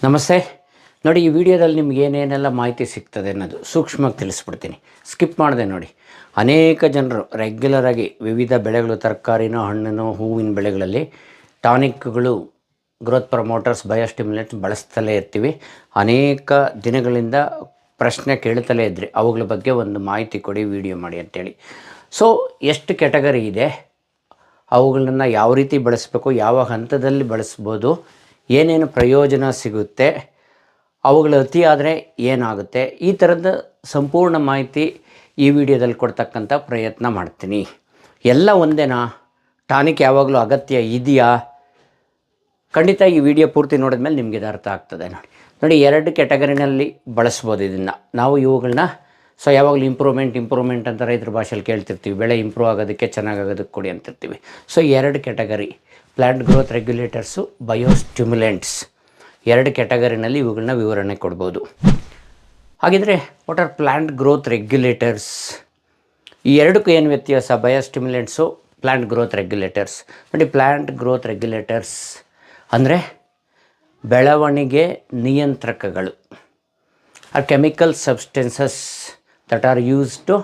ನಮಸ್ತೆ. ನೋಡಿ, ಈ ವಿಡಿಯೋದಲ್ಲಿ ನಿಮ್ಗೆ ಏನೇನೆಲ್ಲ ಮಾಹಿತಿ ಸಿಗ್ತದೆ ಅನ್ನೋದು ಸೂಕ್ಷ್ಮವಾಗಿ ತಿಳಿಸ್ಬಿಡ್ತೀನಿ. ಸ್ಕಿಪ್ ಮಾಡಿದೆ ನೋಡಿ. ಅನೇಕ ಜನರು ರೆಗ್ಯುಲರಾಗಿ ವಿವಿಧ ಬೆಳೆಗಳು, ತರಕಾರಿನೋ ಹಣ್ಣು ಹೂವಿನ ಬೆಳೆಗಳಲ್ಲಿ ಟಾನಿಕ್ಗಳು, ಗ್ರೋತ್ ಪ್ರಮೋಟರ್ಸ್, ಬಯೋಸ್ಟಿಮ್ಯುಲೆಂಟ್ಸ್ ಬಳಸ್ತಲೇ ಇರ್ತೀವಿ. ಅನೇಕ ದಿನಗಳಿಂದ ಪ್ರಶ್ನೆ ಕೇಳ್ತಲೇ ಇದ್ರಿ, ಅವುಗಳ ಬಗ್ಗೆ ಒಂದು ಮಾಹಿತಿ ಕೊಡಿ, ವಿಡಿಯೋ ಮಾಡಿ ಅಂತೇಳಿ. ಸೊ ಎಷ್ಟು ಕ್ಯಾಟಗರಿ ಇದೆ, ಅವುಗಳನ್ನು ಯಾವ ರೀತಿ ಬಳಸಬೇಕು, ಯಾವ ಹಂತದಲ್ಲಿ ಬಳಸ್ಬೋದು, ಏನೇನು ಪ್ರಯೋಜನ ಸಿಗುತ್ತೆ, ಅವುಗಳು ಅತಿ ಆದರೆ ಏನಾಗುತ್ತೆ, ಈ ಥರದ ಸಂಪೂರ್ಣ ಮಾಹಿತಿ ಈ ವಿಡಿಯೋದಲ್ಲಿ ಕೊಡ್ತಕ್ಕಂಥ ಪ್ರಯತ್ನ ಮಾಡ್ತೀನಿ. ಎಲ್ಲ ಒಂದೇನಾ? ಟಾನಿಕ್ ಯಾವಾಗಲೂ ಅಗತ್ಯ ಇದೆಯಾ? ಖಂಡಿತ ಈ ವಿಡಿಯೋ ಪೂರ್ತಿ ನೋಡಿದ ಮೇಲೆ ನಿಮಗೆ ಇದು ಅರ್ಥ ಆಗ್ತದೆ. ನೋಡಿ, ಎರಡು ಕ್ಯಾಟಗರಿನಲ್ಲಿ ಬಳಸ್ಬೋದು ಇದನ್ನು ನಾವು. ಇವುಗಳನ್ನ ಯಾವಾಗಲೂ ಇಂಪ್ರೂವ್ಮೆಂಟ್ ಅಂತ ರೈತರ ಭಾಷೆಯಲ್ಲಿ ಕೇಳ್ತಿರ್ತೀವಿ. ಬೆಳೆ ಇಂಪ್ರೂವ್ ಆಗೋದಕ್ಕೆ, ಚೆನ್ನಾಗಾಗೋದಕ್ಕೆ ಕೊಡಿ ಅಂತಿರ್ತೀವಿ. ಎರಡು category, plant growth regulators, biostimulants, ಎರಡು ಕ್ಯಾಟಗರಿನಲ್ಲಿ ಇವುಗಳನ್ನ ವಿವರಣೆ ಕೊಡ್ಬೋದು. ಹಾಗಿದ್ರೆ what are plant growth regulators? ಈ ಎರಡಕ್ಕೂ ಏನು ವ್ಯತ್ಯಾಸ? Biostimulants, plant growth regulators. ನೋಡಿ, ಪ್ಲ್ಯಾಂಟ್ ಗ್ರೋತ್ ರೆಗ್ಯುಲೇಟರ್ಸ್ ಅಂದರೆ ಬೆಳವಣಿಗೆ ನಿಯಂತ್ರಕಗಳು, are chemical substances that are used to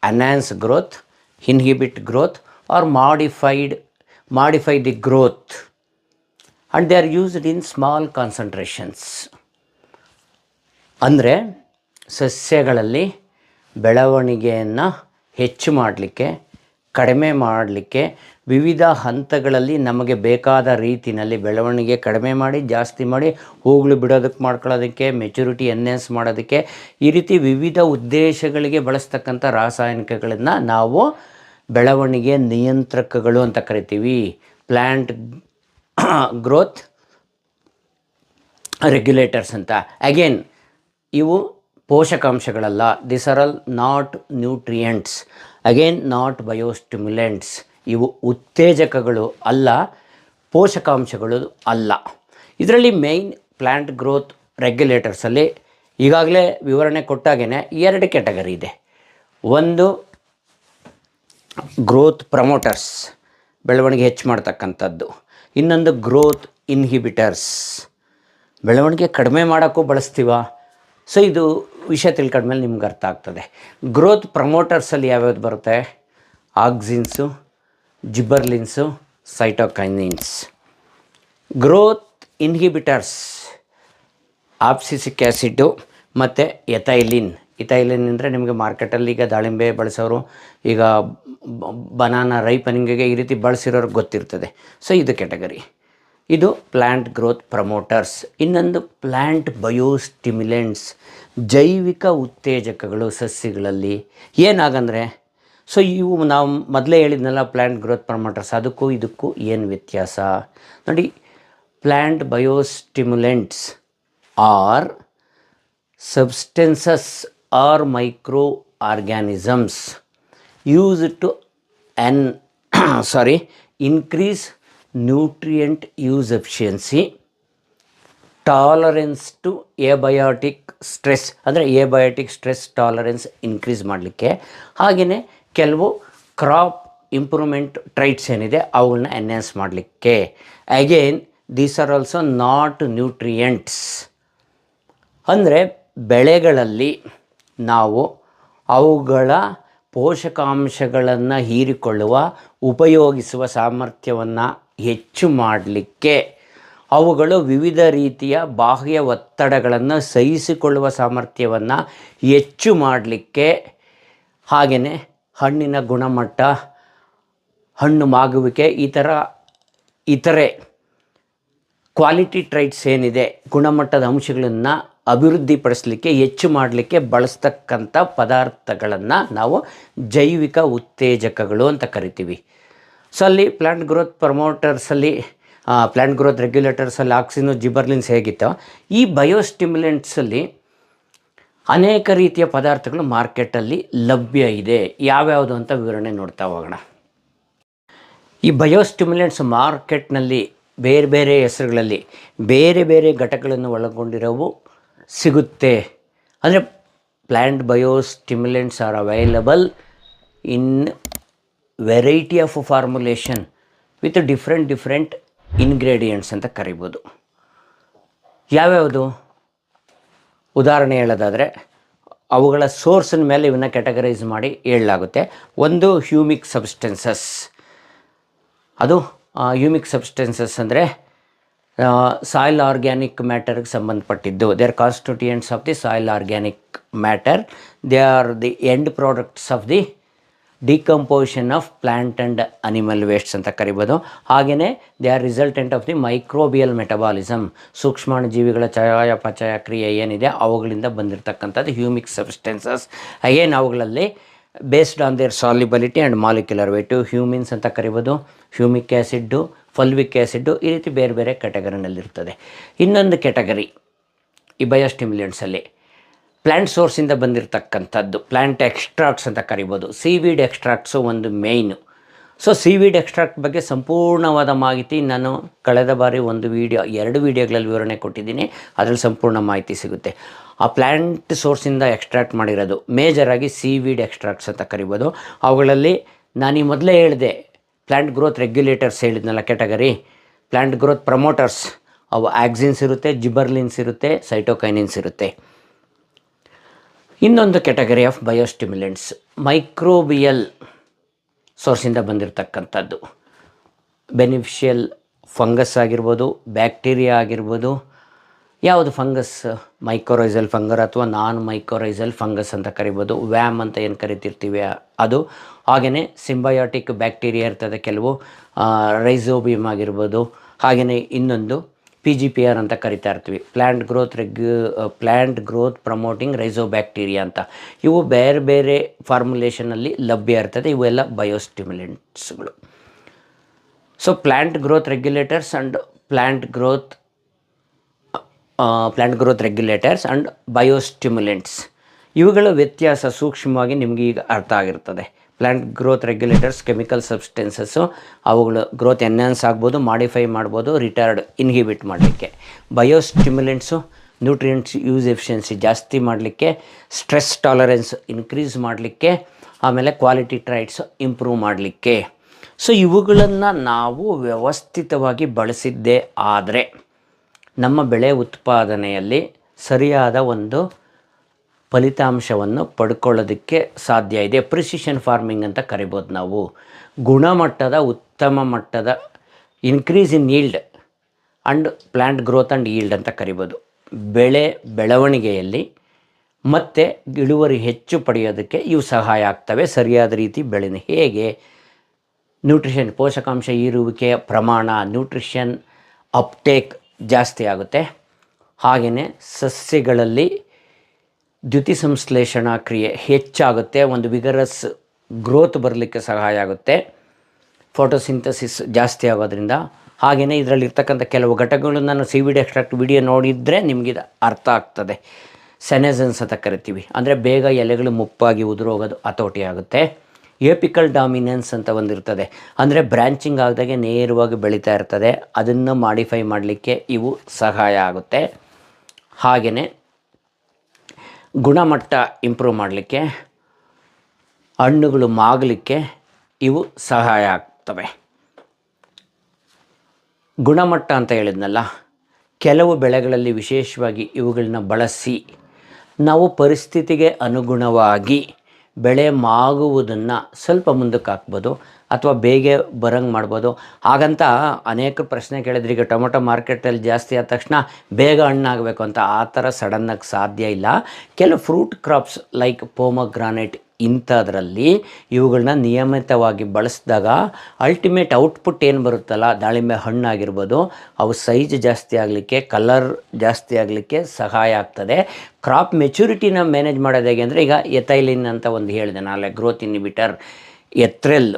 enhance growth, inhibit growth or modify the growth, and they are used in small concentrations. ಅಂದರೆ ಸಸ್ಯಗಳಲ್ಲಿ ಬೆಳವಣಿಗೆಯನ್ನು ಹೆಚ್ಚು ಮಾಡಲಿಕ್ಕೆ, ಕಡಿಮೆ ಮಾಡಲಿಕ್ಕೆ, ವಿವಿಧ ಹಂತಗಳಲ್ಲಿ ನಮಗೆ ಬೇಕಾದ ರೀತಿಯಲ್ಲಿ ಬೆಳವಣಿಗೆ ಕಡಿಮೆ ಮಾಡಿ, ಜಾಸ್ತಿ ಮಾಡಿ, ಹೂಗಳು ಬಿಡೋದಕ್ಕೆ ಮಾಡ್ಕೊಳ್ಳೋದಕ್ಕೆ, ಮೆಚುರಿಟಿ ಎನ್ಹ್ಯಾನ್ಸ್ ಮಾಡೋದಕ್ಕೆ, ಈ ರೀತಿ ವಿವಿಧ ಉದ್ದೇಶಗಳಿಗೆ ಬಳಸ್ತಕ್ಕಂಥ ರಾಸಾಯನಿಕಗಳನ್ನು ನಾವು ಬೆಳವಣಿಗೆ ನಿಯಂತ್ರಕಗಳು ಅಂತ ಕರಿತೀವಿ. ಪ್ಲ್ಯಾಂಟ್ ಗ್ರೋತ್ ರೆಗ್ಯುಲೇಟರ್ಸ್ ಅಂತ. ಅಗೇನ್, ಇವು ಪೋಷಕಾಂಶಗಳಲ್ಲ. This are all not nutrients, again not biostimulants. ಇವು ಉತ್ತೇಜಕಗಳು ಅಲ್ಲ, ಪೋಷಕಾಂಶಗಳು ಅಲ್ಲ. ಇದರಲ್ಲಿ ಮೇಯ್ನ್ ಪ್ಲ್ಯಾಂಟ್ ಗ್ರೋತ್ ರೆಗ್ಯುಲೇಟರ್ಸಲ್ಲಿ ಈಗಾಗಲೇ ವಿವರಣೆ ಕೊಟ್ಟಾಗೇ ಎರಡು ಕ್ಯಾಟಗರಿ ಇದೆ. ಒಂದು ಗ್ರೋತ್ ಪ್ರಮೋಟರ್ಸ್, ಬೆಳವಣಿಗೆ ಹೆಚ್ಚು ಮಾಡ್ತಕ್ಕಂಥದ್ದು. ಇನ್ನೊಂದು ಗ್ರೋತ್ ಇನ್ಹಿಬಿಟರ್ಸ್, ಬೆಳವಣಿಗೆ ಕಡಿಮೆ ಮಾಡೋಕ್ಕೂ ಬಳಸ್ತೀವ. ಸೊ ಇದು ವಿಷಯ ತಿಳ್ಕೊಂಡ್ಮೇಲೆ ನಿಮ್ಗೆ ಅರ್ಥ ಆಗ್ತದೆ. ಗ್ರೋತ್ ಪ್ರಮೋಟರ್ಸಲ್ಲಿ ಯಾವ್ಯಾವ್ದು ಬರುತ್ತೆ? ಆಕ್ಸಿನ್ಸು, ಜಿಬರ್ಲಿನ್ಸು, ಸೈಟೋಕೈನಿನ್ಸ್. ಗ್ರೋತ್ ಇನ್ಹಿಬಿಟರ್ಸ್ ಆಪ್ಸಿಸಿಕ್ ಆ್ಯಸಿಡ್ಡು ಮತ್ತು ಎಥೈಲಿನ್. ಇಥೈಲಿನ್ ಅಂದರೆ ನಿಮಗೆ ಮಾರ್ಕೆಟಲ್ಲಿ ಈಗ ದಾಳಿಂಬೆ ಬಳಸೋರು, ಈಗ ಬನಾನಾ ರೈಪನಿಂಗಿಗೆ ಈ ರೀತಿ ಬಳಸಿರೋರಿಗೆ ಗೊತ್ತಿರ್ತದೆ. ಸೊ ಇದು ಕ್ಯಾಟಗರಿ. ಇದು ಪ್ಲ್ಯಾಂಟ್ ಗ್ರೋತ್ ಪ್ರಮೋಟರ್ಸ್. ಇನ್ನೊಂದು ಪ್ಲ್ಯಾಂಟ್ ಬಯೋಸ್ಟಿಮ್ಯುಲೆಂಟ್ಸ್, ಜೈವಿಕ ಉತ್ತೇಜಕಗಳು ಸಸ್ಯಗಳಲ್ಲಿ. ಏನಾಗಂದರೆ, ಸೊ ಇವು ನಾವು ಮೊದಲೇ ಹೇಳಿದ್ನಲ್ಲ ಪ್ಲ್ಯಾಂಟ್ ಗ್ರೋತ್ ಪ್ರಮೋಟರ್ಸ್, ಅದಕ್ಕೂ ಇದಕ್ಕೂ ಏನು ವ್ಯತ್ಯಾಸ ನೋಡಿ. Plant biostimulants are substances or microorganisms used to increase nutrient use efficiency, tolerance to abiotic stress, ಅಂದರೆ ಏಬಯೋಟಿಕ್ ಸ್ಟ್ರೆಸ್ ಟಾಲರೆನ್ಸ್ ಇನ್ಕ್ರೀಸ್ ಮಾಡಲಿಕ್ಕೆ, ಹಾಗೆಯೇ ಕೆಲವು ಕ್ರಾಪ್ ಇಂಪ್ರೂವ್ಮೆಂಟ್ ಟ್ರೈಟ್ಸ್ ಏನಿದೆ ಅವುಗಳನ್ನ ಎನ್ಹ್ಯಾನ್ಸ್ ಮಾಡಲಿಕ್ಕೆ. Again these are also not nutrients. ಅಂದರೆ ಬೆಳೆಗಳಲ್ಲಿ ನಾವು ಅವುಗಳ ಪೋಷಕಾಂಶಗಳನ್ನು ಹೀರಿಕೊಳ್ಳುವ, ಉಪಯೋಗಿಸುವ ಸಾಮರ್ಥ್ಯವನ್ನು ಹೆಚ್ಚು ಮಾಡಲಿಕ್ಕೆ, ಅವುಗಳು ವಿವಿಧ ರೀತಿಯ ಬಾಹ್ಯ ಒತ್ತಡಗಳನ್ನು ಸಹಿಸಿಕೊಳ್ಳುವ ಸಾಮರ್ಥ್ಯವನ್ನು ಹೆಚ್ಚು ಮಾಡಲಿಕ್ಕೆ, ಹಾಗೆಯೇ ಹಣ್ಣಿನ ಗುಣಮಟ್ಟ, ಹಣ್ಣು ಮಾಗುವಿಕೆ, ಇತರೆ ಕ್ವಾಲಿಟಿ ಟ್ರೈಟ್ಸ್ ಏನಿದೆ, ಗುಣಮಟ್ಟದ ಅಂಶಗಳನ್ನು ಅಭಿವೃದ್ಧಿಪಡಿಸಲಿಕ್ಕೆ, ಹೆಚ್ಚು ಮಾಡಲಿಕ್ಕೆ ಬಳಸ್ತಕ್ಕಂಥ ಪದಾರ್ಥಗಳನ್ನು ನಾವು ಜೈವಿಕ ಉತ್ತೇಜಕಗಳು ಅಂತ ಕರಿತೀವಿ. ಸೊ ಅಲ್ಲಿ ಪ್ಲ್ಯಾಂಟ್ ಗ್ರೋತ್ ಪ್ರಮೋಟರ್ಸಲ್ಲಿ, ಪ್ಲ್ಯಾಂಟ್ ಗ್ರೋತ್ ರೆಗ್ಯುಲೇಟರ್ಸಲ್ಲಿ ಆಕ್ಸಿನು, ಜಿಬರ್ಲಿನ್ಸ್ ಹೇಗಿತ್ತೋ, ಈ ಬಯೋಸ್ಟಿಮ್ಯುಲೆಂಟ್ಸಲ್ಲಿ ಅನೇಕ ರೀತಿಯ ಪದಾರ್ಥಗಳು ಮಾರ್ಕೆಟಲ್ಲಿ ಲಭ್ಯ ಇದೆ. ಯಾವ್ಯಾವುದು ಅಂತ ವಿವರಣೆ ನೋಡ್ತಾ ಹೋಗೋಣ. ಈ ಬಯೋಸ್ಟಿಮ್ಯುಲೆಂಟ್ಸ್ ಮಾರ್ಕೆಟ್ನಲ್ಲಿ ಬೇರೆ ಬೇರೆ ಹೆಸರುಗಳಲ್ಲಿ ಬೇರೆ ಬೇರೆ ಘಟಕಗಳನ್ನು ಒಳಗೊಂಡಿರೋವು ಸಿಗುತ್ತೆ. ಅಂದರೆ plant biostimulants are available in variety of formulation with different ingredients ಅಂತ ಕರಿಬೋದು. ಯಾವ್ಯಾವುದು ಉದಾಹರಣೆ ಹೇಳೋದಾದರೆ ಅವುಗಳ ಸೋರ್ಸಿನ ಮೇಲೆ ಇವನ್ನ ಕ್ಯಾಟಗರೈಸ್ ಮಾಡಿ ಹೇಳಲಾಗುತ್ತೆ. ಒಂದು ಹ್ಯೂಮಿಕ್ ಸಬ್ಸ್ಟೆನ್ಸಸ್. ಅದು ಹ್ಯೂಮಿಕ್ ಸಬ್ಸ್ಟೆನ್ಸಸ್ ಅಂದರೆ ಸಾಯಿಲ್ ಆರ್ಗ್ಯಾನಿಕ್ ಮ್ಯಾಟರ್ಗೆ ಸಂಬಂಧಪಟ್ಟಿದ್ದು. They are constituents of the soil organic matter. They are the end products of the decomposition of plant and animal wastes ಅಂತ ಕರಿಬೋದು. ಹಾಗೆಯೇ they are resultant of the microbial metabolism. ಸೂಕ್ಷ್ಮಾಣುಜೀವಿಗಳ ಚಯಾಪಚಯ ಕ್ರಿಯೆ ಏನಿದೆ ಅವುಗಳಿಂದ ಬಂದಿರತಕ್ಕಂಥದ್ದು ಹ್ಯೂಮಿಕ್ ಸಬ್ಸ್ಟೆನ್ಸಸ್. ಏನು ಅವುಗಳಲ್ಲಿ based on their solubility and molecular weight humins ಅಂತ ಕರಿಬೋದು. ಹ್ಯೂಮಿಕ್ ಆ್ಯಸಿಡ್ಡು, ಫಲ್ವಿಕ್ ಆ್ಯಸಿಡ್ಡು, ಈ ರೀತಿ ಬೇರೆ ಬೇರೆ ಕ್ಯಾಟಗರಿನಲ್ಲಿರ್ತದೆ. ಇನ್ನೊಂದು ಕ್ಯಾಟಗರಿ ಈ ಬಯೋಸ್ಟಿಮ್ಯುಲೆಂಟ್ಸಲ್ಲಿ ಪ್ಲ್ಯಾಂಟ್ ಸೋರ್ಸಿಂದ ಬಂದಿರತಕ್ಕಂಥದ್ದು ಪ್ಲ್ಯಾಂಟ್ ಎಕ್ಸ್ಟ್ರಾಕ್ಟ್ಸ್ ಅಂತ ಕರಿಬೋದು. ಸೀವೀಡ್ ಎಕ್ಸ್ಟ್ರಾಕ್ಟ್ಸು ಒಂದು ಮೇಯ್ನು. ಸೊ ಸೀವೀಡ್ ಎಕ್ಸ್ಟ್ರಾಕ್ಟ್ ಬಗ್ಗೆ ಸಂಪೂರ್ಣವಾದ ಮಾಹಿತಿ ನಾನು ಕಳೆದ ಬಾರಿ 2 ವೀಡಿಯೋಗಳಲ್ಲಿ ವಿವರಣೆ ಕೊಟ್ಟಿದ್ದೀನಿ. ಅದರಲ್ಲಿ ಸಂಪೂರ್ಣ ಮಾಹಿತಿ ಸಿಗುತ್ತೆ. ಆ ಪ್ಲ್ಯಾಂಟ್ ಸೋರ್ಸಿಂದ ಎಕ್ಸ್ಟ್ರಾಕ್ಟ್ ಮಾಡಿರೋದು ಮೇಜರಾಗಿ ಸೀವೀಡ್ ಎಕ್ಸ್ಟ್ರಾಕ್ಟ್ಸ್ ಅಂತ ಕರಿಬೋದು. ಅವುಗಳಲ್ಲಿ ನಾನು ಈ ಮೊದಲೇ ಹೇಳಿದೆ, ಪ್ಲ್ಯಾಂಟ್ ಗ್ರೋತ್ ರೆಗ್ಯುಲೇಟರ್ಸ್ ಹೇಳಿದ್ನಲ್ಲ ಕ್ಯಾಟಗರಿ. ಪ್ಲ್ಯಾಂಟ್ ಗ್ರೋತ್ ಪ್ರಮೋಟರ್ಸ್ ಅವು ಆಕ್ಸಿನ್ಸ್ ಇರುತ್ತೆ, ಜಿಬರ್ಲಿನ್ಸ್ ಇರುತ್ತೆ, ಸೈಟೋಕೈನಿನ್ಸ್ ಇರುತ್ತೆ. ಇನ್ನೊಂದು ಕ್ಯಾಟಗರಿ ಆಫ್ ಬಯೋಸ್ಟಿಮ್ಯುಲೆಂಟ್ಸ್ ಮೈಕ್ರೋಬಿಯಲ್ ಸೋರ್ಸಿಂದ ಬಂದಿರತಕ್ಕಂಥದ್ದು. ಬೆನಿಫಿಷಿಯಲ್ ಫಂಗಸ್ ಆಗಿರ್ಬೋದು, ಬ್ಯಾಕ್ಟೀರಿಯಾ ಆಗಿರ್ಬೋದು. ಯಾವುದು ಫಂಗಸ್? ಮೈಕೋರೈಸಲ್ ಫಂಗರ್ ಅಥವಾ ನಾನ್ ಮೈಕೋರೈಸಲ್ ಫಂಗಸ್ ಅಂತ ಕರಿಬೋದು. ವ್ಯಾಮ್ ಅಂತ ಏನು ಕರಿತಿರ್ತೀವಿ ಅದು. ಹಾಗೆಯೇ ಸಿಂಬಯೋಟಿಕ್ ಬ್ಯಾಕ್ಟೀರಿಯಾ ಇರ್ತದೆ ಕೆಲವು, ರೈಸೋಬಿಯಮ್ ಆಗಿರ್ಬೋದು. ಹಾಗೆಯೇ ಇನ್ನೊಂದು PGPR ಅಂತ ಕರಿತಾ ಇರ್ತೀವಿ, ಪ್ಲ್ಯಾಂಟ್ ಗ್ರೋತ್ ಪ್ರಮೋಟಿಂಗ್ ರೈಸೋಬ್ಯಾಕ್ಟೀರಿಯಾ ಅಂತ. ಇವು ಬೇರೆ ಬೇರೆ ಫಾರ್ಮುಲೇಷನಲ್ಲಿ ಲಭ್ಯ ಇರ್ತದೆ. ಇವೆಲ್ಲ ಬಯೋಸ್ಟಿಮ್ಯುಲೆಂಟ್ಸ್ಗಳು. So plant growth regulators and plant growth regulators and biostimulants, ಇವುಗಳ ವ್ಯತ್ಯಾಸ ಸೂಕ್ಷ್ಮವಾಗಿ ನಿಮಗೆ ಈಗ ಅರ್ಥ ಆಗಿರ್ತದೆ. Plant growth regulators chemical substances, ಅವುಗಳು ಗ್ರೋತ್ ಎನ್ಹಾನ್ಸ್ ಆಗ್ಬೋದು, ಮಾಡಿಫೈ ಮಾಡ್ಬೋದು, ರಿಟಾರ್ಡ್ ಇನ್ಹಿಬಿಟ್ ಮಾಡಲಿಕ್ಕೆ. ಬಯೋಸ್ಟಿಮ್ಯುಲೆಂಟ್ಸು ನ್ಯೂಟ್ರಿಯೆಂಟ್ಸ್ ಯೂಸ್ ಎಫಿಷಿಯನ್ಸಿ ಜಾಸ್ತಿ ಮಾಡಲಿಕ್ಕೆ, ಸ್ಟ್ರೆಸ್ ಟಾಲರೆನ್ಸ್ ಇನ್ಕ್ರೀಸ್ ಮಾಡಲಿಕ್ಕೆ, ಆಮೇಲೆ ಕ್ವಾಲಿಟಿ ಟ್ರೈಟ್ಸ್ ಇಂಪ್ರೂವ್ ಮಾಡಲಿಕ್ಕೆ. ಸೊ ಇವುಗಳನ್ನು ನಾವು ವ್ಯವಸ್ಥಿತವಾಗಿ ಬಳಸಿದ್ದೇ ಆದರೆ ನಮ್ಮ ಬೆಳೆ ಉತ್ಪಾದನೆಯಲ್ಲಿ ಸರಿಯಾದ ಒಂದು ಫಲಿತಾಂಶವನ್ನು ಪಡ್ಕೊಳ್ಳೋದಕ್ಕೆ ಸಾಧ್ಯ ಇದೆ. ಪ್ರಿಸಿಷನ್ ಫಾರ್ಮಿಂಗ್ ಅಂತ ಕರಿಬೋದು ನಾವು. ಗುಣಮಟ್ಟದ ಉತ್ತಮ ಮಟ್ಟದ increase in yield and plant growth and yield ಅಂತ ಕರಿಬೋದು. ಬೆಳವಣಿಗೆಯಲ್ಲಿ ಮತ್ತು ಇಳುವರಿ ಹೆಚ್ಚು ಪಡೆಯೋದಕ್ಕೆ ಇವು ಸಹಾಯ ಆಗ್ತವೆ. ಸರಿಯಾದ ರೀತಿ ಬೆಳೆನ ಹೇಗೆ ನ್ಯೂಟ್ರಿಷನ್ ಪೋಷಕಾಂಶ ಹೀರುವಿಕೆಯ ಪ್ರಮಾಣ, ನ್ಯೂಟ್ರಿಷನ್ ಅಪ್ಟೇಕ್ ಜಾಸ್ತಿ ಆಗುತ್ತೆ. ಹಾಗೆಯೇ ಸಸ್ಯಗಳಲ್ಲಿ ದ್ಯುತಿ ಸಂಶ್ಲೇಷಣಾ ಕ್ರಿಯೆ ಹೆಚ್ಚಾಗುತ್ತೆ. ಒಂದು ವಿಗರಸ್ ಗ್ರೋತ್ ಬರಲಿಕ್ಕೆ ಸಹಾಯ ಆಗುತ್ತೆ. ಫೋಟೋಸಿಂಥಸಿಸ್ ಜಾಸ್ತಿ ಆಗೋದ್ರಿಂದ. ಹಾಗೆಯೇ ಇದರಲ್ಲಿರ್ತಕ್ಕಂಥ ಕೆಲವು ಘಟಕಗಳು ನಾನು ಸೀವೀಡ್ ಎಕ್ಸ್ಟ್ರಾಕ್ಟ್ ವಿಡಿಯೋ ನೋಡಿದರೆ ನಿಮಗಿದು ಅರ್ಥ ಆಗ್ತದೆ. ಸೆನೆಸನ್ಸ್ ಅಂತ ಕರಿತೀವಿ, ಅಂದರೆ ಬೇಗ ಎಲೆಗಳು ಮುಪ್ಪಾಗಿ ಉದುರೋಗೋದು ಹತೋಟಿ ಆಗುತ್ತೆ. ಏಪಿಕಲ್ ಡಾಮಿನೆನ್ಸ್ ಅಂತ ಒಂದಿರ್ತದೆ, ಅಂದರೆ ಬ್ರ್ಯಾಂಚಿಂಗ್ ಆಗದಾಗೆ ನೇರವಾಗಿ ಬೆಳೀತಾ ಇರ್ತದೆ. ಅದನ್ನು ಮಾಡಿಫೈ ಮಾಡಲಿಕ್ಕೆ ಇವು ಸಹಾಯ ಆಗುತ್ತೆ. ಹಾಗೆಯೇ ಗುಣಮಟ್ಟ ಇಂಪ್ರೂವ್ ಮಾಡಲಿಕ್ಕೆ, ಹಣ್ಣುಗಳು ಮಾಗಲಿಕ್ಕೆ ಇವು ಸಹಾಯ ಆಗ್ತವೆ. ಗುಣಮಟ್ಟ ಅಂತ ಹೇಳಿದ್ನಲ್ಲ, ಕೆಲವು ಬೆಳೆಗಳಲ್ಲಿ ವಿಶೇಷವಾಗಿ ಇವುಗಳನ್ನ ಬಳಸಿ ನಾವು ಪರಿಸ್ಥಿತಿಗೆ ಅನುಗುಣವಾಗಿ ಬೆಳೆ ಮಾಗುವುದನ್ನು ಸ್ವಲ್ಪ ಮುಂದಕ್ಕೆ ಹಾಕ್ಬೋದು ಅಥವಾ ಬೇಗ ಬರಂಗೆ ಮಾಡ್ಬೋದು. ಹಾಗಂತ ಅನೇಕ ಪ್ರಶ್ನೆ ಕೇಳಿದ್ರೆ, ಈಗ ಟೊಮೊಟೊ ಮಾರ್ಕೆಟಲ್ಲಿ ಜಾಸ್ತಿ ಆದ ತಕ್ಷಣ ಬೇಗ ಹಣ್ಣಾಗಬೇಕು ಅಂತ ಆ ಥರ ಸಡನ್ನಾಗಿ ಸಾಧ್ಯ ಇಲ್ಲ. ಕೆಲವು ಫ್ರೂಟ್ ಕ್ರಾಪ್ಸ್ ಲೈಕ್ ಪೋಮಗ್ರಾನೇಟ್ ಇಂಥದ್ರಲ್ಲಿ ಇವುಗಳನ್ನ ನಿಯಮಿತವಾಗಿ ಬಳಸಿದಾಗ ಅಲ್ಟಿಮೇಟ್ ಔಟ್ಪುಟ್ ಏನು ಬರುತ್ತಲ್ಲ, ದಾಳಿಂಬೆ ಹಣ್ಣಾಗಿರ್ಬೋದು, ಅವು ಸೈಜ್ ಜಾಸ್ತಿ ಆಗಲಿಕ್ಕೆ, ಕಲರ್ ಜಾಸ್ತಿ ಆಗಲಿಕ್ಕೆ ಸಹಾಯ ಆಗ್ತದೆ. ಕ್ರಾಪ್ ಮೆಚುರಿಟಿನ ಮ್ಯಾನೇಜ್ ಮಾಡೋದು ಹೇಗೆ ಅಂದರೆ, ಈಗ ಎಥೈಲಿನ್ ಅಂತ ಒಂದು ಹೇಳಿದೆ ನಾಳೆ, ಗ್ರೋತ್ ಇನ್ಹಿಬಿಟರ್ ಎಥ್ರೆಲ್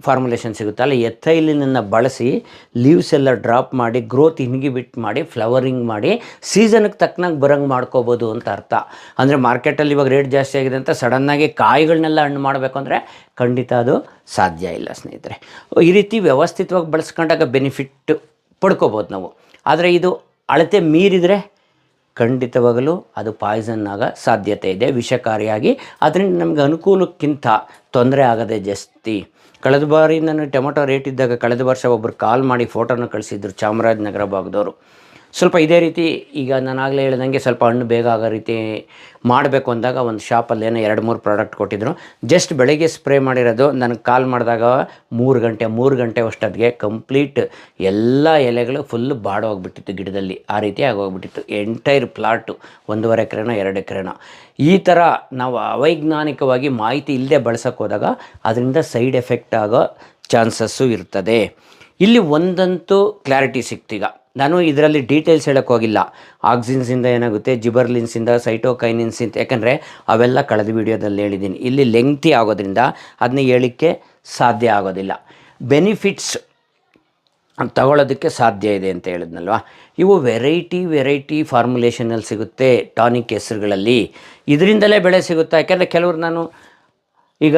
ಫಾರ್ಮುಲೇಷನ್ ಸಿಗುತ್ತಲ್ಲ, ಎಥೈಲಿನನ್ನು ಬಳಸಿ ಲೀವ್ಸ್ ಎಲ್ಲ ಡ್ರಾಪ್ ಮಾಡಿ ಗ್ರೋತ್ ಇನ್ಹಿಬಿಟ್ ಮಾಡಿ ಫ್ಲವರಿಂಗ್ ಮಾಡಿ ಸೀಸನ್ಗೆ ತಕ್ಕನಾಗಿ ಬರಂಗೆ ಮಾಡ್ಕೋಬೋದು ಅಂತ ಅರ್ಥ. ಅಂದರೆ ಮಾರ್ಕೆಟಲ್ಲಿ ಇವಾಗ ರೇಟ್ ಜಾಸ್ತಿ ಆಗಿದೆ ಅಂತ ಸಡನ್ನಾಗಿ ಕಾಯಿಗಳನ್ನೆಲ್ಲ ಹಣ್ಣು ಮಾಡಬೇಕು ಅಂದರೆ ಖಂಡಿತ ಅದು ಸಾಧ್ಯ ಇಲ್ಲ ಸ್ನೇಹಿತರೆ. ಈ ರೀತಿ ವ್ಯವಸ್ಥಿತವಾಗಿ ಬಳಸ್ಕೊಂಡಾಗ ಬೆನಿಫಿಟ್ ಪಡ್ಕೋಬೋದು ನಾವು. ಆದರೆ ಇದು ಅಳತೆ ಮೀರಿದರೆ ಖಂಡಿತವಾಗಲೂ ಅದು ಪಾಯ್ಸನ್ ಆಗ ಸಾಧ್ಯತೆ ಇದೆ, ವಿಷಕಾರಿಯಾಗಿ. ಅದರಿಂದ ನಮಗೆ ಅನುಕೂಲಕ್ಕಿಂತ ತೊಂದರೆ ಆಗೋದೇ ಜಾಸ್ತಿ. ಕಳೆದ ಬಾರಿ ನಾನು ಟೊಮೊಟೊ ರೇಟ್ ಇದ್ದಾಗ ಕಳೆದ ವರ್ಷ ಒಬ್ಬರು ಕಾಲ್ ಮಾಡಿ ಫೋಟೋನ ಕಳಿಸಿದ್ರು, ಚಾಮರಾಜನಗರ ಭಾಗದವರು. ಸ್ವಲ್ಪ ಇದೇ ರೀತಿ ಈಗ ನಾನು ಆಗಲೇ ಹೇಳ್ದಂಗೆ ಸ್ವಲ್ಪ ಹಣ್ಣು ಬೇಗ ಆಗೋ ರೀತಿ ಮಾಡಬೇಕು ಅಂದಾಗ ಒಂದು ಶಾಪಲ್ಲಿ ಏನೋ 2-3 ಪ್ರಾಡಕ್ಟ್ ಕೊಟ್ಟಿದ್ದರು. ಜಸ್ಟ್ ಬೆಳಗ್ಗೆ ಸ್ಪ್ರೇ ಮಾಡಿರೋದು ನನಗೆ ಕಾಲ್ ಮಾಡಿದಾಗ 3 ಗಂಟೆ ಅಷ್ಟೊತ್ತಿಗೆ ಕಂಪ್ಲೀಟ್ ಎಲ್ಲ ಎಲೆಗಳು ಫುಲ್ಲು ಬಾಡೋಗ್ಬಿಟ್ಟಿತ್ತು ಗಿಡದಲ್ಲಿ. ಆ ರೀತಿ ಆಗೋಗ್ಬಿಟ್ಟಿತ್ತು ಎಂಟೈರ್ ಪ್ಲಾಟು, 1.5 ಎಕರೆನೋ 2 ಎಕರೆನೋ. ಈ ಥರ ನಾವು ಅವೈಜ್ಞಾನಿಕವಾಗಿ ಮಾಹಿತಿ ಇಲ್ಲದೆ ಬಳಸೋಕೆ ಹೋದಾಗ ಅದರಿಂದ ಸೈಡ್ ಎಫೆಕ್ಟ್ ಆಗೋ ಚಾನ್ಸಸ್ಸು ಇರ್ತದೆ. ಇಲ್ಲಿ ಒಂದಂತೂ ಕ್ಲಾರಿಟಿ ಸಿಕ್ತೀಗ. ನಾನು ಇದರಲ್ಲಿ ಡೀಟೇಲ್ಸ್ ಹೇಳೋಕ್ಕೆ ಹೋಗಿಲ್ಲ. ಆಕ್ಸಿನ್ಸಿಂದ ಏನಾಗುತ್ತೆ, ಜಿಬರ್ಲಿನ್ಸಿಂದ, ಸೈಟೋಕೈನಿನ್ಸಿಂದ, ಯಾಕಂದರೆ ಅವೆಲ್ಲ ಕಳೆದ ವೀಡಿಯೋದಲ್ಲಿ ಹೇಳಿದ್ದೀನಿ. ಇಲ್ಲಿ ಲೆಂಗ್ತಿ ಆಗೋದ್ರಿಂದ ಅದನ್ನ ಹೇಳಲಿಕ್ಕೆ ಸಾಧ್ಯ ಆಗೋದಿಲ್ಲ. ಬೆನಿಫಿಟ್ಸ್ ತಗೊಳ್ಳೋದಕ್ಕೆ ಸಾಧ್ಯ ಇದೆ ಅಂತ ಹೇಳಿದ್ನಲ್ವ. ಇವು ವೆರೈಟಿ ಫಾರ್ಮುಲೇಷನಲ್ಲಿ ಸಿಗುತ್ತೆ ಟಾನಿಕ್ ಹೆಸರುಗಳಲ್ಲಿ. ಇದರಿಂದಲೇ ಬೆಳೆ ಸಿಗುತ್ತೆ. ಯಾಕೆಂದರೆ ಕೆಲವರು ನಾನು ಈಗ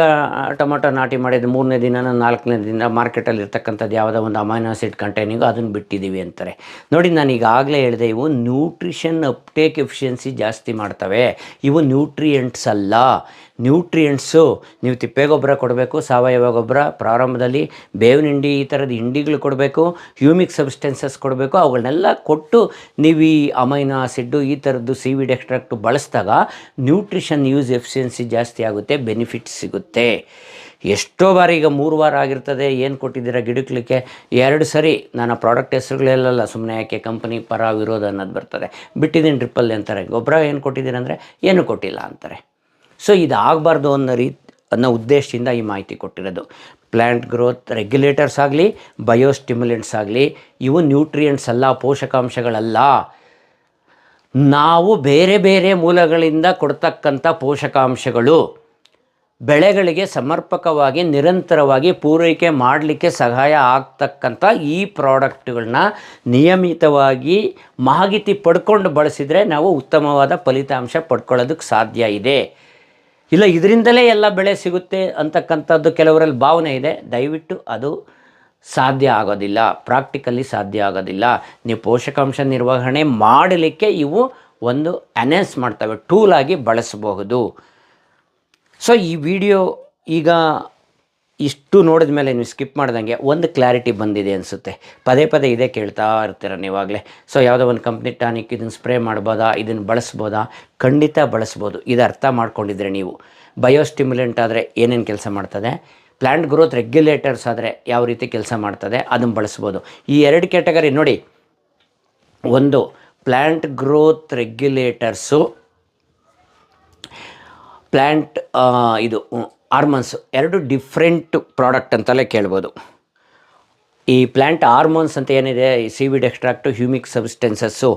ಟೊಮೊಟೊ ನಾಟಿ ಮಾಡಿದ 3ನೇ ದಿನ 4ನೇ ದಿನ ಮಾರ್ಕೆಟಲ್ಲಿ ಇರ್ತಕ್ಕಂಥದ್ದು ಯಾವುದೋ ಒಂದು ಅಮೈನೋ ಆಸಿಡ್ ಕಂಟೈನಿಂಗು ಅದನ್ನು ಬಿಟ್ಟಿದ್ದೀವಿ ಅಂತಾರೆ. ನೋಡಿ, ನಾನು ಈಗಾಗಲೇ ಹೇಳಿದೆ, ಇವು ನ್ಯೂಟ್ರಿಷನ್ ಅಪ್ಟೇಕ್ ಎಫಿಷಿಯನ್ಸಿ ಜಾಸ್ತಿ ಮಾಡ್ತವೆ. ಇವು ನ್ಯೂಟ್ರಿಯೆಂಟ್ಸ್ ಅಲ್ಲ. ನ್ಯೂಟ್ರಿಯೆಂಟ್ಸು ನೀವು ತಿಪ್ಪೆಗೊಬ್ಬರ ಕೊಡಬೇಕು, ಸಾವಯವ ಗೊಬ್ಬರ, ಪ್ರಾರಂಭದಲ್ಲಿ ಬೇವಿನ ಹಿಂಡಿ, ಈ ಥರದ ಹಿಂಡಿಗಳು ಕೊಡಬೇಕು, ಹ್ಯೂಮಿಕ್ ಸಬ್ಸ್ಟೆನ್ಸಸ್ ಕೊಡಬೇಕು. ಅವುಗಳನ್ನೆಲ್ಲ ಕೊಟ್ಟು ನೀವು ಈ ಅಮೈನೋ ಆಸಿಡ್ಡು ಈ ಥರದ್ದು ಸೀವಿಡ್ ಎಕ್ಸ್ಟ್ರಾಕ್ಟು ಬಳಸಿದಾಗ ನ್ಯೂಟ್ರಿಷನ್ ಯೂಸ್ ಎಫಿಷಿಯನ್ಸಿ ಜಾಸ್ತಿ ಆಗುತ್ತೆ, ಬೆನಿಫಿಟ್ಸ್ ಸಿಗುತ್ತೆ. ಎಷ್ಟೋ ಬಾರಿ ಈಗ 3 ವಾರ ಆಗಿರ್ತದೆ, ಏನು ಕೊಟ್ಟಿದ್ದೀರಾ ಗಿಡಕ್ಕೆ, 2 ಸರಿ ನಾನು ಆ ಪ್ರಾಡಕ್ಟ್ ಹೆಸರುಗಳೆಲ್ಲ ಸುಮ್ಮನೆ ಯಾಕೆ ಕಂಪನಿ ಪರ ವಿರೋಧ ಅನ್ನೋದು ಬರ್ತದೆ. ಬಿಟ್ಟಿದ್ದೀನಿ ಡ್ರಿಪ್ಪಲ್ಲಿ ಅಂತಾರೆ. ಗೊಬ್ಬರ ಏನು ಕೊಟ್ಟಿದ್ದೀರ ಅಂದರೆ ಏನೂ ಕೊಟ್ಟಿಲ್ಲ ಅಂತಾರೆ. ಸೊ ಇದಾಗಬಾರ್ದು ಅನ್ನೋ ಉದ್ದೇಶದಿಂದ ಈ ಮಾಹಿತಿ ಕೊಟ್ಟಿರೋದು. ಪ್ಲ್ಯಾಂಟ್ ಗ್ರೋತ್ ರೆಗ್ಯುಲೇಟರ್ಸ್ ಆಗಲಿ, ಬಯೋಸ್ಟಿಮ್ಯುಲೆಂಟ್ಸ್ ಆಗಲಿ, ಇವು ನ್ಯೂಟ್ರಿಯೆಂಟ್ಸ್ ಅಲ್ಲ, ಪೋಷಕಾಂಶಗಳಲ್ಲ. ನಾವು ಬೇರೆ ಮೂಲಗಳಿಂದ ಕೊಡ್ತಕ್ಕಂಥ ಪೋಷಕಾಂಶಗಳು ಬೆಳೆಗಳಿಗೆ ಸಮರ್ಪಕವಾಗಿ ನಿರಂತರವಾಗಿ ಪೂರೈಕೆ ಮಾಡಲಿಕ್ಕೆ ಸಹಾಯ ಆಗ್ತಕ್ಕಂಥ ಈ ಪ್ರಾಡಕ್ಟ್ಗಳನ್ನ ನಿಯಮಿತವಾಗಿ ಮಾಹಿತಿ ಪಡ್ಕೊಂಡು ಬಳಸಿದರೆ ನಾವು ಉತ್ತಮವಾದ ಫಲಿತಾಂಶ ಪಡ್ಕೊಳ್ಳೋದಕ್ಕೆ ಸಾಧ್ಯ ಇದೆ. ಇಲ್ಲ ಇದರಿಂದಲೇ ಎಲ್ಲ ಬೆಳೆ ಸಿಗುತ್ತೆ ಅಂತಕ್ಕಂಥದ್ದು ಕೆಲವರಲ್ಲಿ ಭಾವನೆ ಇದೆ. ದಯವಿಟ್ಟು ಅದು ಸಾಧ್ಯ ಆಗೋದಿಲ್ಲ, ಪ್ರಾಕ್ಟಿಕಲಿ ಸಾಧ್ಯ ಆಗೋದಿಲ್ಲ. ನೀವು ಪೋಷಕಾಂಶ ನಿರ್ವಹಣೆ ಮಾಡಲಿಕ್ಕೆ ಇವು ಒಂದು ಎನ್ಹ್ಯಾನ್ಸ್ ಮಾಡ್ತವೆ, ಟೂಲಾಗಿ ಬಳಸಬಹುದು. ಸೊ ಈ ವಿಡಿಯೋ ಈಗ ಇಷ್ಟು ನೋಡಿದ ಮೇಲೆ ನೀವು ಸ್ಕಿಪ್ ಮಾಡ್ದಂಗೆ ಒಂದು ಕ್ಲಾರಿಟಿ ಬಂದಿದೆ ಅನಿಸುತ್ತೆ. ಪದೇ ಇದೇ ಕೇಳ್ತಾ ಇರ್ತೀರ ನೀವಾಗಲೇ. ಸೊ ಯಾವುದೋ ಒಂದು ಕಂಪ್ನಿ ಟಾನಿಕ್ ಇದನ್ನು ಸ್ಪ್ರೇ ಮಾಡ್ಬೋದಾ, ಇದನ್ನು ಬಳಸ್ಬೋದಾ? ಖಂಡಿತ ಬಳಸ್ಬೋದು. ಇದು ಅರ್ಥ ಮಾಡ್ಕೊಂಡಿದ್ರೆ ನೀವು. ಬಯೋಸ್ಟಿಮ್ಯುಲೆಂಟ್ ಆದರೆ ಏನೇನು ಕೆಲಸ ಮಾಡ್ತದೆ, ಪ್ಲ್ಯಾಂಟ್ ಗ್ರೋತ್ ರೆಗ್ಯುಲೇಟರ್ಸ್ ಆದರೆ ಯಾವ ರೀತಿ ಕೆಲಸ ಮಾಡ್ತದೆ, ಅದನ್ನು ಬಳಸ್ಬೋದು. ಈ 2 ಕ್ಯಾಟಗರಿ ನೋಡಿ. ಒಂದು ಪ್ಲ್ಯಾಂಟ್ ಗ್ರೋತ್ ರೆಗ್ಯುಲೇಟರ್ಸು, ಪ್ಲ್ಯಾಂಟ್ ಇದು ಹಾರ್ಮೋನ್ಸು, 2 ಡಿಫ್ರೆಂಟ್ ಪ್ರಾಡಕ್ಟ್ ಅಂತಲೇ ಕೇಳ್ಬೋದು. ಈ ಪ್ಲ್ಯಾಂಟ್ ಹಾರ್ಮೋನ್ಸ್ ಅಂತ ಏನಿದೆ, ಈ seaweed extract, humic substances,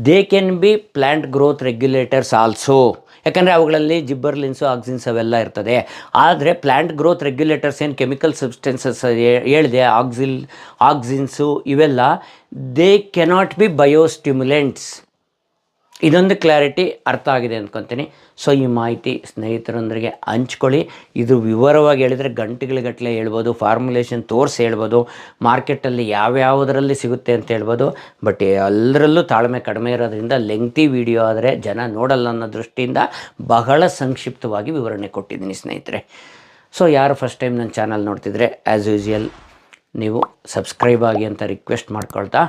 they can be plant growth regulators also. ಯಾಕಂದರೆ ಅವುಗಳಲ್ಲಿ ಜಿಬ್ಬರ್ಲಿನ್ಸು, ಆಕ್ಸಿನ್ಸ್ ಅವೆಲ್ಲ ಇರ್ತದೆ. ಆದರೆ ಪ್ಲ್ಯಾಂಟ್ ಗ್ರೋತ್ ರೆಗ್ಯುಲೇಟರ್ಸ್ ಏನು ಕೆಮಿಕಲ್ ಸಬ್ಸ್ಟೆನ್ಸಸ್ ಹೇಳಿದೆ, ಆಕ್ಸಿನ್ಸು ಇವೆಲ್ಲ, ದೇ ಕೆನಾಟ್ ಬಿ ಬಯೋಸ್ಟಿಮ್ಯುಲೆಂಟ್ಸ್. ಇದೊಂದು ಕ್ಲಾರಿಟಿ ಅರ್ಥ ಆಗಿದೆ ಅಂದ್ಕೊತೀನಿ. ಸೊ ಈ ಮಾಹಿತಿ ಸ್ನೇಹಿತರೊಂದಿಗೆ ಹಂಚ್ಕೊಳ್ಳಿ. ಇದು ವಿವರವಾಗಿ ಹೇಳಿದರೆ ಗಂಟೆಗಟ್ಟಲೆ ಹೇಳ್ಬೋದು, ಫಾರ್ಮುಲೇಷನ್ ತೋರಿಸಿ ಹೇಳ್ಬೋದು, ಮಾರ್ಕೆಟಲ್ಲಿ ಯಾವ್ಯಾವುದರಲ್ಲಿ ಸಿಗುತ್ತೆ ಅಂತ ಹೇಳ್ಬೋದು. ಬಟ್ ಎಲ್ಲರಲ್ಲೂ ತಾಳ್ಮೆ ಕಡಿಮೆ ಇರೋದ್ರಿಂದ ಲೆಂಗ್ತಿ ವಿಡಿಯೋ ಆದರೆ ಜನ ನೋಡಲ್ಲ ಅನ್ನೋ ದೃಷ್ಟಿಯಿಂದ ಬಹಳ ಸಂಕ್ಷಿಪ್ತವಾಗಿ ವಿವರಣೆ ಕೊಟ್ಟಿದ್ದೀನಿ ಸ್ನೇಹಿತರೆ. ಸೊ ಯಾರು ಫಸ್ಟ್ ಟೈಮ್ ನನ್ನ ಚಾನಲ್ ನೋಡ್ತಿದ್ರೆ ಆ್ಯಸ್ ಯೂಸ್ವಲ್ ನೀವು ಸಬ್ಸ್ಕ್ರೈಬ್ ಆಗಿ ಅಂತ ರಿಕ್ವೆಸ್ಟ್ ಮಾಡ್ಕೊಳ್ತಾ,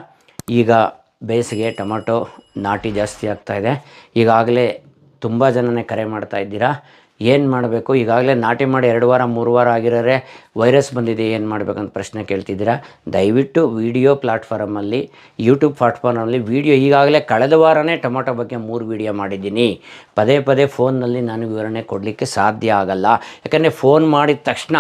ಈಗ ಬೇಸಿಗೆ ಟೊಮೊಟೊ ನಾಟಿ ಜಾಸ್ತಿ ಆಗ್ತಾಯಿದೆ. ಈಗಾಗಲೇ ತುಂಬ ಜನನೇ ಕರೆ ಮಾಡ್ತಾ ಇದ್ದೀರಾ, ಏನು ಮಾಡಬೇಕು, ಈಗಾಗಲೇ ನಾಟಿ ಮಾಡಿ 2 ವಾರ 3 ವಾರ ಆಗಿರೋರೆ ವೈರಸ್ ಬಂದಿದೆ, ಏನು ಮಾಡಬೇಕಂತ ಪ್ರಶ್ನೆ ಕೇಳ್ತಿದ್ದೀರಾ. ದಯವಿಟ್ಟು ವಿಡಿಯೋ ಪ್ಲಾಟ್ಫಾರ್ಮಲ್ಲಿ, ಯೂಟ್ಯೂಬ್ ಪ್ಲಾಟ್ಫಾರ್ಮಲ್ಲಿ ವಿಡಿಯೋ ಈಗಾಗಲೇ ಕಳೆದ ವಾರನೇ ಟೊಮೊಟೊ ಬಗ್ಗೆ 3 ವಿಡಿಯೋ ಮಾಡಿದ್ದೀನಿ. ಪದೇ ಫೋನ್ನಲ್ಲಿ ನಾನು ವಿವರಣೆ ಕೊಡಲಿಕ್ಕೆ ಸಾಧ್ಯ ಆಗಲ್ಲ. ಯಾಕಂದರೆ ಫೋನ್ ಮಾಡಿದ ತಕ್ಷಣ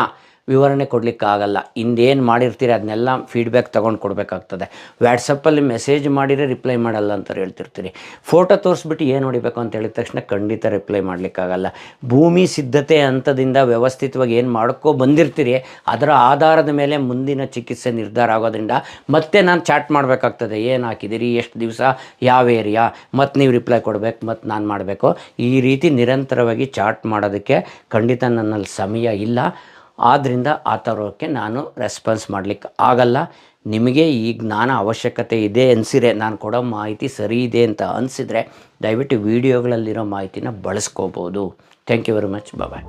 ವಿವರಣೆ ಕೊಡಲಿಕ್ಕಾಗಲ್ಲ. ಹಿಂದೇನು ಮಾಡಿರ್ತೀರಿ ಅದನ್ನೆಲ್ಲ ಫೀಡ್ಬ್ಯಾಕ್ ತೊಗೊಂಡು ಕೊಡಬೇಕಾಗ್ತದೆ. ವ್ಯಾಟ್ಸಪ್ಪಲ್ಲಿ ಮೆಸೇಜ್ ಮಾಡಿದರೆ ರಿಪ್ಲೈ ಮಾಡಲ್ಲ ಅಂತ ಹೇಳ್ತಿರ್ತೀರಿ. ಫೋಟೋ ತೋರಿಸ್ಬಿಟ್ಟು ಏನು ಹೊಡಿಬೇಕು ಅಂತ ಹೇಳಿದ ತಕ್ಷಣ ಖಂಡಿತ ರಿಪ್ಲೈ ಮಾಡಲಿಕ್ಕಾಗಲ್ಲ. ಭೂಮಿ ಸಿದ್ಧತೆ ಹಂತದಿಂದ ವ್ಯವಸ್ಥಿತವಾಗಿ ಏನು ಮಾಡ್ಕೊ ಬಂದಿರ್ತೀರಿ ಅದರ ಆಧಾರದ ಮೇಲೆ ಮುಂದಿನ ಚಿಕಿತ್ಸೆ ನಿರ್ಧಾರ ಆಗೋದ್ರಿಂದ ಮತ್ತೆ ನಾನು ಚಾಟ್ ಮಾಡಬೇಕಾಗ್ತದೆ. ಏನು ಹಾಕಿದ್ದೀರಿ, ಎಷ್ಟು ದಿವಸ, ಯಾವ ಏರಿಯಾ, ಮತ್ತು ನೀವು ರಿಪ್ಲೈ ಕೊಡಬೇಕು, ಮತ್ತು ನಾನು ಮಾಡಬೇಕು. ಈ ರೀತಿ ನಿರಂತರವಾಗಿ ಚಾಟ್ ಮಾಡೋದಕ್ಕೆ ಖಂಡಿತ ನನ್ನಲ್ಲಿ ಸಮಯ ಇಲ್ಲ. ಆದ್ದರಿಂದ ಆ ಥರಕ್ಕೆ ನಾನು ರೆಸ್ಪಾನ್ಸ್ ಮಾಡಲಿಕ್ಕೆ ಆಗಲ್ಲ. ನಿಮಗೆ ಈ ಜ್ಞಾನ ಅವಶ್ಯಕತೆ ಇದೆ ಅನಿಸಿದರೆ, ನಾನು ಕೊಡೋ ಮಾಹಿತಿ ಸರಿ ಇದೆ ಅಂತ ಅನಿಸಿದರೆ ದಯವಿಟ್ಟು ವಿಡಿಯೋಗಳಲ್ಲಿರೋ ಮಾಹಿತಿನ ಬಳಸ್ಕೋಬೋದು. Thank you very much. Bye.